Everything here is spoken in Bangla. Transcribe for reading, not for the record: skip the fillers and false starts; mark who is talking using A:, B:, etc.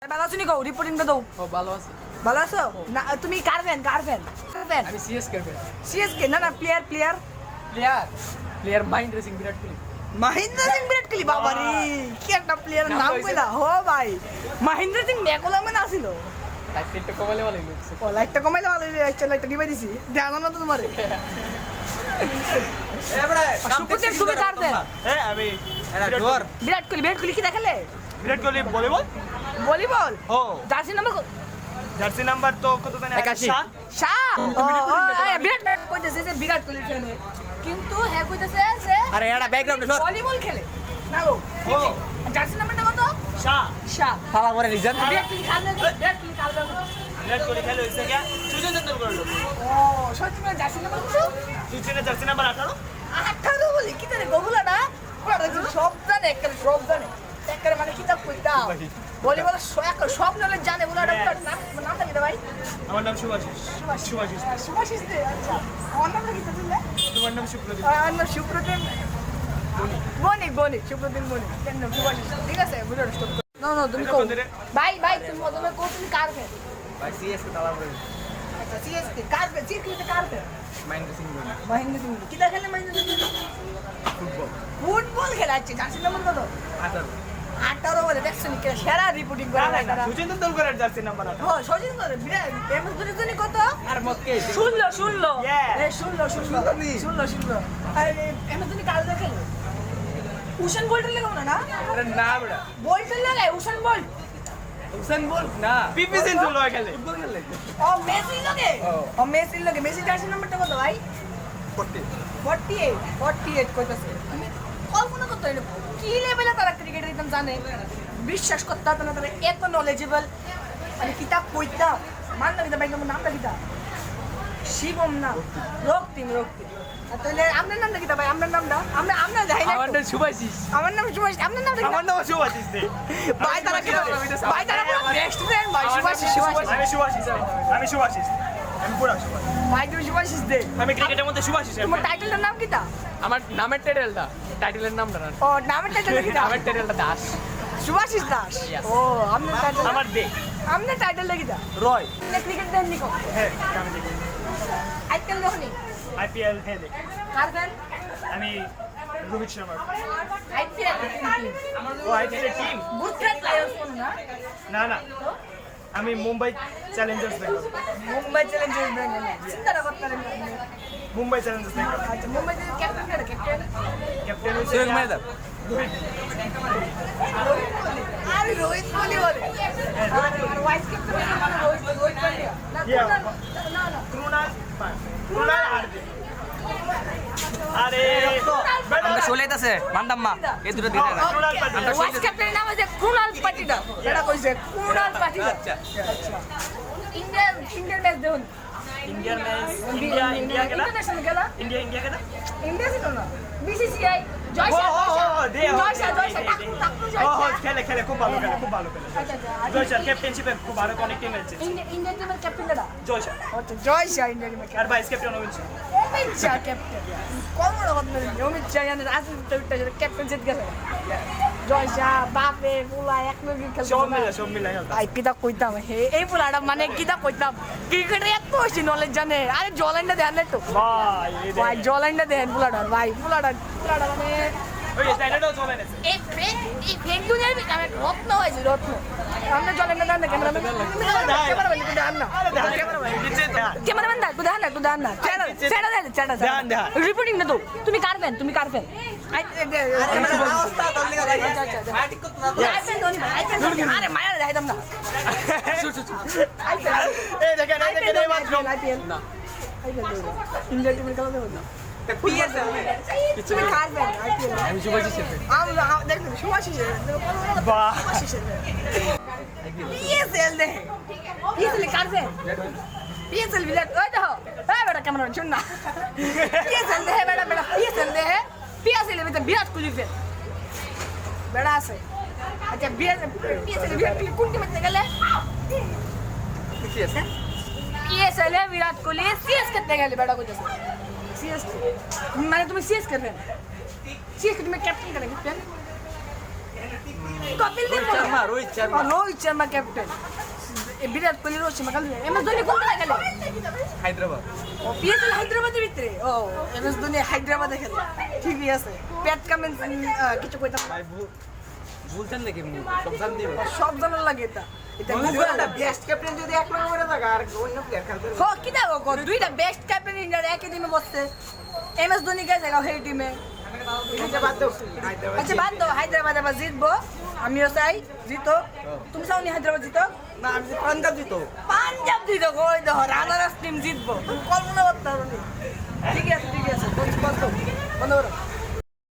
A: ভালো আছো নিকো রিপোর্টিংটা দাও।
B: ও ভালো আছে।
A: ভালো আছো না? তুমি কার ফ্যান?
B: আমি সিএসকে ফ্যান।
A: সিএসকে না না player
B: player mind racing Virat Kohli.
A: Mahendra Singh Virat Kohli. বাবা রে কি একটা প্লেয়ারের নাম কইলা হো ভাই। মহেন্দ্র সিং মেকোলা মানে আসিল।
B: লাইটটা কমালে ভালো লাগছে।
A: ও লাইটটা কমাইলে ভালো হইছে। লাইটটা নিভাই দিছি। জানো না তো তোমারে। সুপুতের তুমি কার ফ্যান?
C: হ্যাঁ আমি
A: বিরাট কোহলি কি দেখালে?
C: Virat Kohli volleyball
A: volleyball.
C: ও
A: জার্সি নাম্বার
C: জার্সি নাম্বার তো কত জানি
B: 81
A: শাহ। বিরাট কইতেছে যে বিরাট কোহলি ফ্যান কিন্তু হ্যাঁ কইতেছে যে
B: আরে এটা ব্যাকগ্রাউন্ডে সর।
A: ভলিবল খেলে না গো।
C: ও
A: জার্সি নাম্বারটা কত? শাহ।
B: ফালা করে লিজান।
A: বিরাট কোহলি খেলে।
C: বিরাট কোহলি খেলে হইছে কি সুজন তেন্ডুলকর লোক
A: ও সত্যি করে জার্সি নাম্বার কত?
C: সুজনের জার্সি নাম্বার 18
A: 18 বলি কি জানে গোগুলাটা পুরো সব জানে একেবারে সব জানে একেবারে মানে কিতাব কইতা ভলিবল সব নলেজ জানে ওলাটা নামটা কি ভাই?
C: আমার নাম সুভাষিস সুভাষিস
A: সুভাষিস দে। আচ্ছা আমার নামটা কি তাহলে?
C: তোমার নাম সুপ্রদীপ
A: আমার নাম সুপ্রতিম বনি সুপ্রতিম বনি কেন নাম সুভাষিস? ঠিক আছে বুঝো স্টপ না তুমি কও ভাই তুমি মদনে কও তুমি কার ফ্যান?
B: ভাই সিএসকে তালা করে
A: আচ্ছা সিএসকে কার ফ্যান? সিএসকে কার ফ্যান?
B: মাইন্ড রেসিং বলে
A: মহেন্দ্র সিং কি দেখালে মহেন্দ্র সিং? ফুটবল খেলাচ্ছে। জার্সি নাম্বার কত? 18 বলে দেখছেন কি সেরা রিপোর্টিং করে না তারা।
C: সুজন তেন্ডুলকরের জার্সি নাম্বার 18
A: ও সজিন করে বিরাট এমএস বুঝেছনি কত?
B: আর মতকে
A: 16
C: Yeah.
A: এই 16 আরে এমএস তুমি কাল দেখালে উসান বোল্টের লাগে না
B: আরে না বড়া
A: বোল্টের লাগে উসান বোল্ট
B: হুসেন বল না
C: পিপি সেন্টুলো খেলে
B: ফুটবল খেলে
A: ও মেসি লাগে মেসি জার্সি নাম্বারটা কত ভাই? 48 কইতাছে আমি কল্পনা করতে পারি না কি লেভেলে তারা ক্রিকেটের একদম জানে। বিশ্বাস করতে হতো না তারা এত নলেজেবল। মানে কিতাব কইতা মান না কিতাব একদম নামটা কিতা শিবম না রক্তিম আর তাহলে আপনার নামটা কিতা ভাই? আপনার নামটা আমরা যাই না
B: আমার নাম সুভাষিস।
A: আমার নাম সুভাষ। আপনার নামটা
C: আমার নাম সুভাষিস দে
A: ভাই তারা কি ভাই তারা নেক্সট ফ্রেন্ড ভাই সুভাষিস
C: আমি সুভাষিস আমি পুরা সুভাষিস
A: ভাই তুমি সুভাষিস দে।
C: আমি ক্রিকেটের মধ্যে সুভাষিস
A: তোমার টাইটেলটার নাম কিতা?
B: আমার নামের টাইটেলের নামটা না
A: ও নামের টাইটেল কিতা?
B: নামের টাইটেলটা দাস।
A: সুভাষিস দাস।
B: Yes.
A: ও আপনার টাইটেল
C: আমার দে
A: আপনার টাইটেলটা কিতা?
C: রয়
A: ক্রিকেট দেন নিকো
C: হ্যাঁ আমি দেখি
A: আইটেল দেখনি
C: আইপিএল হ্যাঁ দেখি
A: কার দেন?
C: আমি রোহিত শর্মা
A: আইপিএল
C: ও আইপিএল টিম
A: গুজরাট লায়ন্স কোন না?
C: না না আমি মুম্বাই চ্যালেঞ্জার্স বেঙ্গল
A: মুম্বাই চ্যালেঞ্জার্স বেঙ্গল চিন্তা করতে পারেন
C: মুম্বাই চ্যালেঞ্জার্স বেঙ্গল
A: আচ্ছা মুম্বাই ক্যাপ্টেন
C: ক্যাপ্টেন হচ্ছে
B: সুযোগ মেরে দাও।
A: আরে রোহিত কোহলি বলে আর ভাইস ক্যাপ্টেন মানে রোহিত পান্ডিয়া না না
C: ক্রুনাল আর্জে আরে
B: আমরা চলেইতাছে মান্দাম্মা এই দুটো দিন না
C: ক্রুনাল পার্টি
A: ভাইস ক্যাপ্টেনের নাম আছে কুনাল পাটিদা। এটা কইছে কুনাল পাটিদা।
B: আচ্ছা
A: ইন্ডিয়ান ম্যাচ দেখুন
C: ইন্ডিয়ার ম্যাচ ইন্ডিয়া খেলা
A: ইন্টারন্যাশনাল খেলা
C: ইন্ডিয়া খেলা
A: ইন্ডিয়া ছিল না বিসিসিআই জয়
C: ও,
A: শাহ
C: ও, ও, দে, ও,
A: জয় শাহ
C: দে, দে,
A: টাকু
C: দে।
A: জয়
C: ও
A: শাহ।
C: খেলে খুব ভালো খেলে জয় শাহ ক্যাপ্টেনশিপে খুব ভালো অনেক টিম আছে
A: ইন্ডিয়ান টিমের ক্যাপ্টেন দাদা
C: জয় শাহ
A: আচ্ছা জয় শাহ ইন্ডিয়ান টিমের
C: আর vice captain Amit Shah
A: Amit Shah captain কোন বড় কথা নেই অমিত শাহ জানেন রাজনীতিটা ক্যাপ্টেন জিত গেছে জয় শাহ বাপে পুলা এক লগে খেলতে
C: সব মিলে খেলতে
A: ভাই কিতা কইতাম হে এই পুলাটা মানে কিতা কইতাম ক্রিকেটের এত বেশি নলেজ জানে আরে জলেন্ডা দেন না তো
C: ভাই এই
A: ভাই জলেন্ডা দেন পুলাটা ভাই পুলাটা মানে
C: ওই স্ট্যান্ডার্ডও চলে না
A: এই ফেক দুনিয়ার ভিতরে আমি রত্ন হয়েছে রত্ন আমরা জলেন্ডা দেন না ক্যামেরাম্যান ক্যামেরাম্যান একটু দেন না ক্যামেরাম্যান দা একটু দেন না চ্যানেল রিপোর্টিং না তো তুমি কার ফ্যান আরে মায়া দেখাইতাম না
C: এই দেখেন এই মাত্র
A: আইপিএল না ইন্ডিয়া টিমের খেলা দেবো না তুমি কার ফ্যান আইপিএল
B: আমি সুভাষিসের fan।
A: আমরা দেখুন সুভাষিস
C: বাহ
A: পিএসএল দে পিএসএল কার ফ্যান পিএসএল বিরাট ওই দেখো এই বেটা ক্যামেরা শুন না পিএসএল দে বেটা পিএসএল দে পিএসএল এর বিরাট কোহলি ফ্যান বেটা আছে আচ্ছা পিএসএল বিরাট কোহলি কোন টিমে গেলে পিএসএল এ বিরাট কোহলি সিএসকে তে গেলে বেটা কইতেছে সিএসকে মানে তুমি সিএসকে ফ্যান সিএসকে তুমি ক্যাপ্টেন কেন ক্যাপ্টেন কপিল দেব
B: রোহিত শর্মা
A: রোহিত শর্মা ক্যাপ্টেন বিরাট কোহলি রোহিত শর্মা খেলবে এমএস ধোনি কোন জায়গায় খেলে
B: হায়দ্রাবাদ
A: ও পিএসএল হায়দ্রাবাদের ভিতরে ও এমএস ধোনি হায়দ্রাবাদে খেলে ঠিকই আছে প্যাট কামেন্স কিছু কইতাম না।
B: বলছেন নাকি সব জান দিব
A: সব জানার লাগে এটা এটা
B: বেস্ট ক্যাপ্টেন যদি এক নম্বর করে থাকে আর অন্য প্লেয়ার খেলতে
A: হো কি দাও গো দুইটা বেস্ট ক্যাপ্টেন ইন্ডিয়ার একই টিমে বসছে এমএস ধোনি কে জায়গা সেই টিমে
B: এটা বাদ দাও
A: আচ্ছা বাদ দাও হায়দ্রাবাদ আবার জিতবো আমিও চাই জিতো তুমি চাও নি হায়দ্রাবাদ জিতো
B: না আমি পাঞ্জাব দিত
A: পাঞ্জাব জিতো কই দেখো রানার্স টিম জিতবো তুমি কল্পনা করতে পারো নি। ঠিক আছে বন্ধ করো